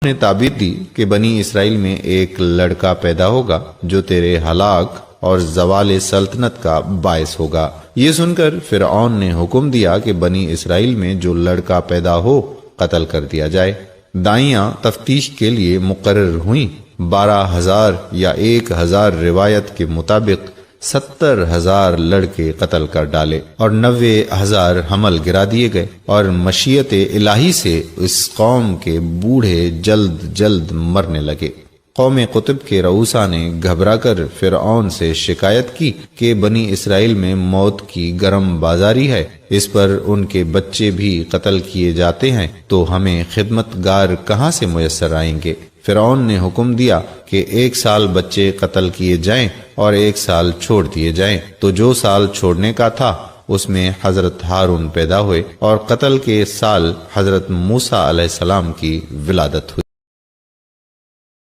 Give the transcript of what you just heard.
نے تعبیر دی کہ بنی اسرائیل میں ایک لڑکا پیدا ہوگا جو تیرے ہلاک اور زوال سلطنت کا باعث ہوگا۔ یہ سن کر فرعون نے حکم دیا کہ بنی اسرائیل میں جو لڑکا پیدا ہو قتل کر دیا جائے۔ دائیاں تفتیش کے لیے مقرر ہوئیں۔ 12,000 یا 1,000 روایت کے مطابق 70,000 لڑکے قتل کر ڈالے اور 90,000 حمل گرا دیے گئے، اور مشیت الہی سے اس قوم کے بوڑھے جلد جلد مرنے لگے۔ قوم قطب کے رؤسا نے گھبرا کر فرعون سے شکایت کی کہ بنی اسرائیل میں موت کی گرم بازاری ہے، اس پر ان کے بچے بھی قتل کیے جاتے ہیں، تو ہمیں خدمتگار کہاں سے میسر آئیں گے؟ فرعون نے حکم دیا کہ 1 سال بچے قتل کیے جائیں اور 1 سال چھوڑ دیے جائیں۔ تو جو سال چھوڑنے کا تھا اس میں حضرت ہارون پیدا ہوئے، اور قتل کے سال حضرت موسیٰ علیہ السلام کی ولادت ہوئی۔